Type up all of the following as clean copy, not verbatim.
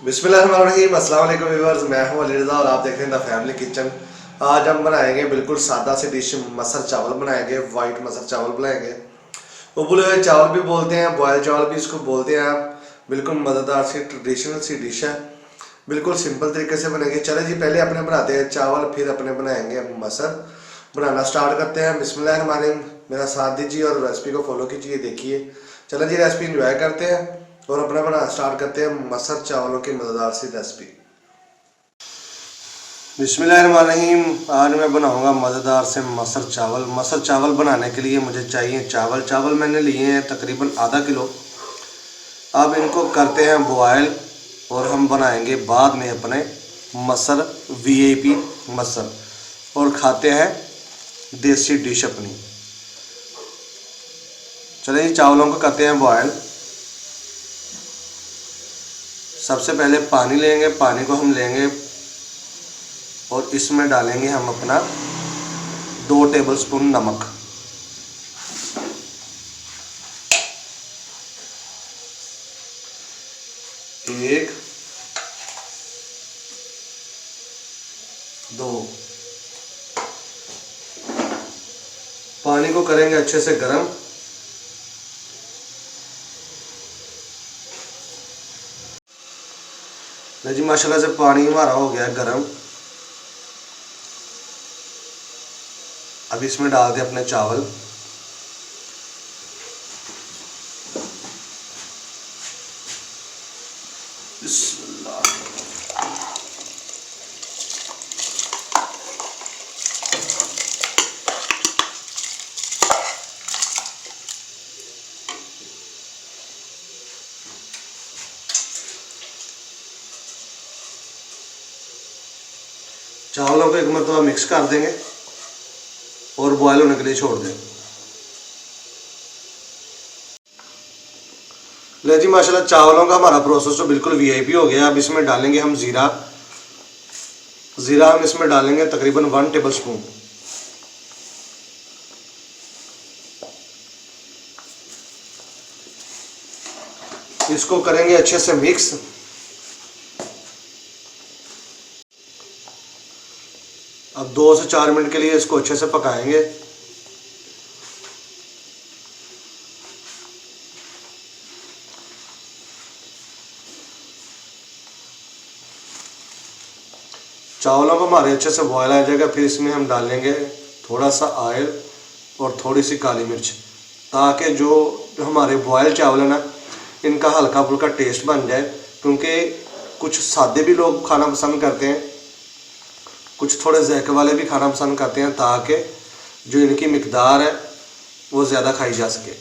बिस्मिल्लाहिर्रहमानिर्रहीम। अस्सलाम वालेकुम व्यूअर्स, मैं हूं अली रज़ा और आप देख रहे हैं द फैमिली किचन। आज हम बनाएंगे बिल्कुल सादा सी डिश, मसर चावल बनाएंगे। वाइट मसर चावल बनाएंगे। उबले हुए चावल भी बोलते हैं, बॉयल चावल भी इसको बोलते हैं आप। बिल्कुल मज़ेदार सी ट्रेडिशनल सी डिश है, बिल्कुल सिंपल तरीके से बनेगी। चले जी, पहले अपने बनाते हैं चावल, फिर अपने बनाएंगे मसर। बनाना स्टार्ट करते हैं। बिस्मिल्लाहिर्रहमानिर्रहीम। मेरा साथ दीजिए और रेसिपी को फॉलो कीजिए, देखिए। चलें जी, रेसिपी इंजॉय करते हैं और अपना बनाना स्टार्ट करते हैं मसर चावलों की मज़ेदार सी रेसिपी। बिस्मिल्लाहिर्रहमानिर्रहीम। आज मैं बनाऊंगा मज़ेदार से मसर चावल। मसर चावल बनाने के लिए मुझे चाहिए चावल। चावल मैंने लिए हैं तकरीबन आधा किलो। अब इनको करते हैं बॉयल और हम बनाएंगे बाद में अपने मसर वीआईपी मसर, और खाते हैं देसी डिश अपनी। चलिए चावलों को करते हैं बॉयल। सबसे पहले पानी लेंगे, पानी को हम लेंगे और इसमें डालेंगे हम अपना 2 टेबलस्पून नमक। एक, 2। पानी को करेंगे अच्छे से गर्म। जी माशाल्लाह से पानी हमारा हो गया गर्म। अब इसमें डाल दें अपने चावल। चावलों को एक मरतबा मिक्स कर देंगे और बॉयल होने के लिए छोड़ दें। ले जी माशाल्लाह चावलों का हमारा प्रोसेस तो बिल्कुल वीआईपी हो गया। अब इसमें डालेंगे हम ज़ीरा। ज़ीरा हम इसमें डालेंगे तकरीबन 1 टेबलस्पून। इसको करेंगे अच्छे से मिक्स। अब 2 से 4 मिनट के लिए इसको अच्छे से पकाएंगे। चावलों को हमारे अच्छे से बॉयल आ जाएगा, फिर इसमें हम डालेंगे थोड़ा सा ऑयल और थोड़ी सी काली मिर्च, ताकि जो हमारे बॉयल चावल है ना, इनका हल्का फुल्का टेस्ट बन जाए। क्योंकि कुछ सादे भी लोग खाना पसंद करते हैं, कुछ थोड़े ज़ायके वाले भी खाना पसंद करते हैं, ताकि जो इनकी मिकदार है वो ज़्यादा खाई जा सके।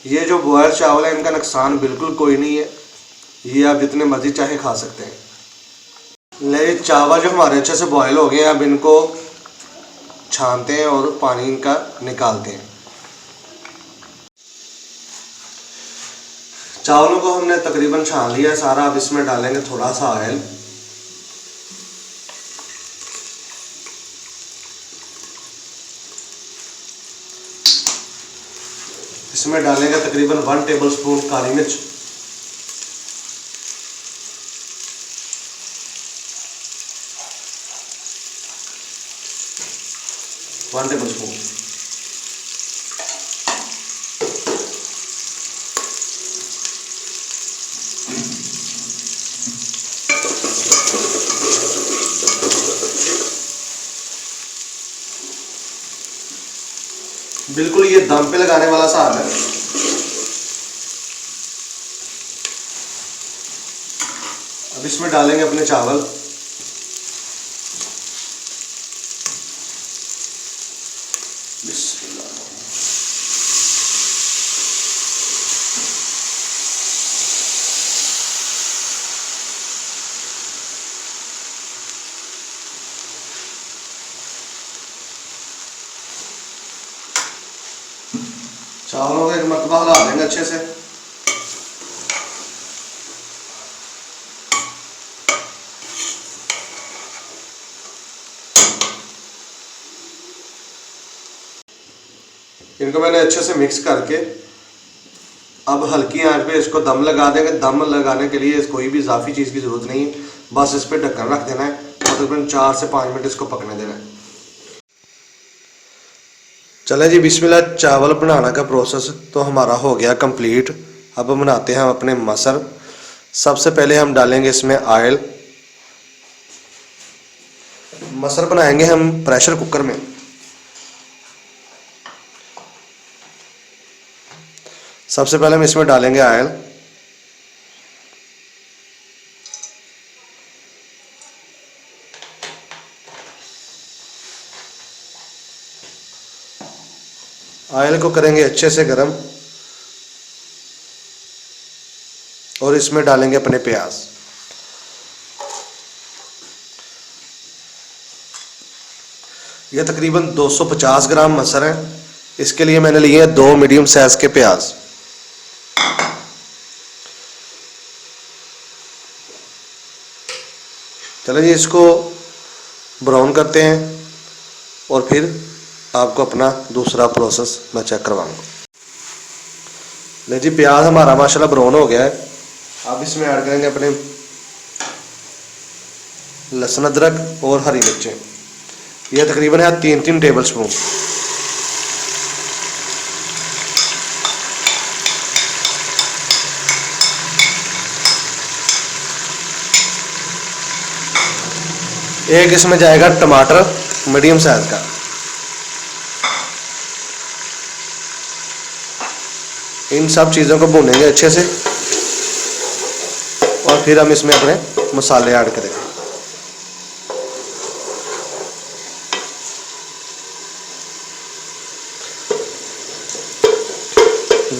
ये जो बॉयल चावल है इनका नुकसान बिल्कुल कोई नहीं है, ये आप जितने मर्जी चाहे खा सकते हैं। ले चावल जो हमारे अच्छे से बॉयल हो गए हैं, अब इनको छानते हैं और पानी इनका निकालते हैं। चावलों को हमने तकरीबन छान लिया है सारा। अब इसमें डालेंगे थोड़ा सा ऑयल। इसमें डालेंगे तकरीबन 1 टेबलस्पून काली मिर्च। One table spoon. बिल्कुल ये दम पे लगाने वाला साग है। अब इसमें डालेंगे अपने चावल। चावलों को एक मरतबा हिला देंगे अच्छे से। इनको मैंने अच्छे से मिक्स करके अब हल्की आंच पे इसको दम लगा देंगे। दम लगाने के लिए कोई भी इजाफी चीज़ की ज़रूरत नहीं है, बस इस पर ढक्कन रख देना है और तकरीबन 4 से 5 मिनट इसको पकने देना है। चले जी बिस्मिल्लाह, चावल बनाने का प्रोसेस तो हमारा हो गया कंप्लीट। अब बनाते हैं हम अपने मसर। सबसे पहले हम डालेंगे इसमें ऑयल। मसर बनाएंगे हम प्रेशर कुकर में। सबसे पहले हम इसमें डालेंगे ऑयल। ऑयल को करेंगे अच्छे से गरम और इसमें डालेंगे अपने प्याज। ये तकरीबन 250 ग्राम मसर है। इसके लिए मैंने लिए हैं 2 मीडियम साइज के प्याज। चलो जी इसको ब्राउन करते हैं और फिर आपको अपना दूसरा प्रोसेस मैं चेक करवाऊंगा। ले जी प्याज हमारा माशाल्लाह ब्राउन हो गया है। अब इसमें ऐड करेंगे अपने लहसुन अदरक और हरी मिर्चें। यह तकरीबन है 3-3 टेबल स्पून। एक इसमें जाएगा टमाटर मीडियम साइज का। इन सब चीज़ों को भूनेंगे अच्छे से और फिर हम इसमें अपने मसाले ऐड करेंगे।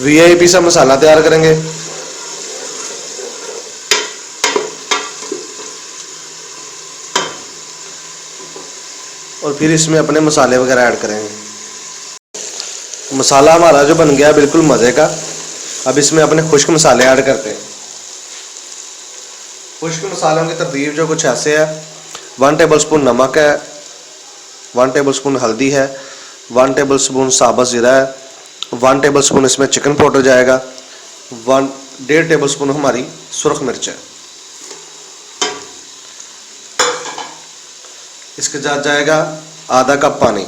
वीआईपी सा मसाला तैयार करेंगे। और फिर इसमें अपने मसाले वगैरह ऐड करेंगे। मसाला हमारा जो बन गया बिल्कुल मज़े का। अब इसमें अपने खुश्क मसाले ऐड करते हैं। खुश्क मसालों की तरतीब जो कुछ ऐसे है, 1 टेबल स्पून नमक है, 1 टेबल स्पून हल्दी है, 1 टेबल स्पून साबुत ज़ीरा है, 1 टेबल स्पून इसमें चिकन पाउडर जाएगा, 1.5 टेबल स्पून हमारी सुरख मिर्च है। इसके साथ जाएगा आधा कप पानी।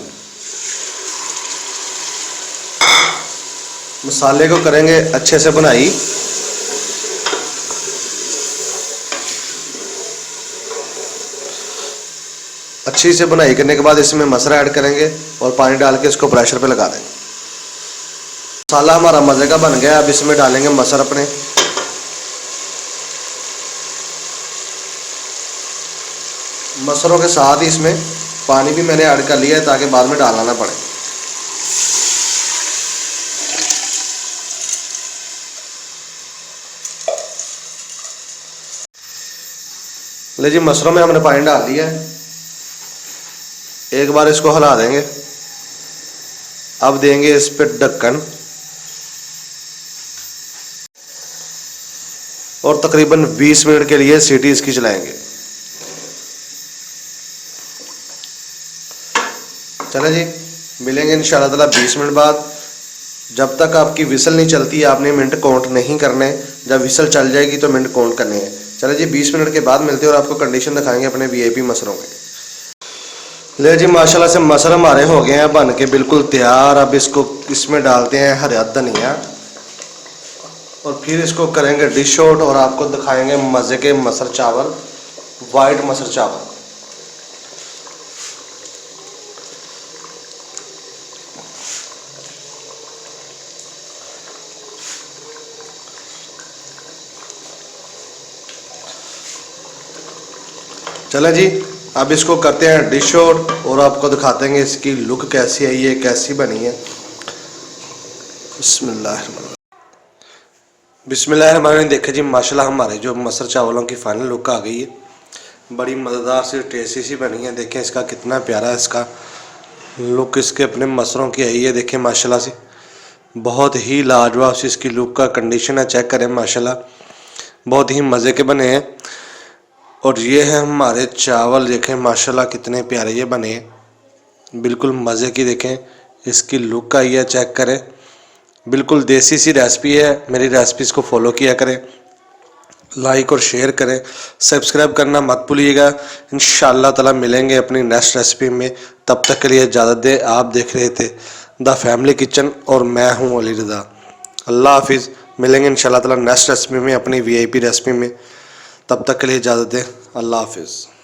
मसाले को करेंगे अच्छे से भुनाई। अच्छी से भुनाई करने के बाद इसमें मसरा ऐड करेंगे और पानी डाल के इसको प्रेशर पे लगा देंगे। मसाला हमारा मज़े का बन गया। अब इसमें डालेंगे मसर अपने। मसरों के साथ ही इसमें पानी भी मैंने ऐड कर लिया है ताकि बाद में डालना ना पड़े। ले जी मसरों में हमने पानी डाल दिया है। एक बार इसको हिला देंगे। अब देंगे इस पे ढक्कन और तकरीबन 20 मिनट के लिए सीटी इसकी चलाएंगे। चले जी मिलेंगे इंशाल्लाह ताला 20 मिनट बाद। जब तक आपकी विसल नहीं चलती आपने मिनट काउंट नहीं करने। जब विसल चल जाएगी तो मिनट काउंट करने हैं। चले जी 20 मिनट के बाद मिलते हैं और आपको कंडीशन दिखाएंगे अपने वीआईपी मसरों में। ले जी माशाल्लाह से मसर हमारे हो गए हैं बन के बिल्कुल तैयार। अब इसको इसमें डालते हैं हरा धनिया और फिर इसको करेंगे डिश आउट और आपको दिखाएंगे मज़े के मसर चावल, वाइट मसर चावल। चले जी अब इसको करते हैं डिश आउट और आपको दिखाते हैं इसकी लुक कैसी है, ये कैसी बनी है। बिस्मिल्लाह। देखे जी माशाल्लाह हमारे जो मसर चावलों की फाइनल लुक आ गई है। बड़ी मज़ेदार सी टेस्टी सी बनी है। देखें इसका कितना प्यारा इसका लुक इसके अपने मसरों की आई है। देखें माशाल्लाह से बहुत ही लाजवाब सी इसकी लुक का कंडीशन है। चेक करें माशाल्लाह बहुत ही मज़े के बने हैं। और ये है हमारे चावल। देखें माशाल्लाह कितने प्यारे ये बने हैं, बिल्कुल मज़े की। देखें इसकी लुक आई है, चेक करें बिल्कुल देसी सी रेसिपी है। मेरी रेसिपीज़ को फॉलो किया करें, लाइक और शेयर करें, सब्सक्राइब करना मत भूलिएगा। इंशाअल्लाह ताला मिलेंगे अपनी नेक्स्ट रेसिपी में। तब तक के लिए इजाज़त दें। आप देख रहे थे द फैमिली किचन और मैं हूं अली रज़ा। अल्लाह हाफिज़। मिलेंगे इंशाअल्लाह ताला नेक्स्ट रेसिपी में, अपनी VIP रेसिपी में। तब तक के लिए इजाज़त दें। अल्लाह हाफिज़।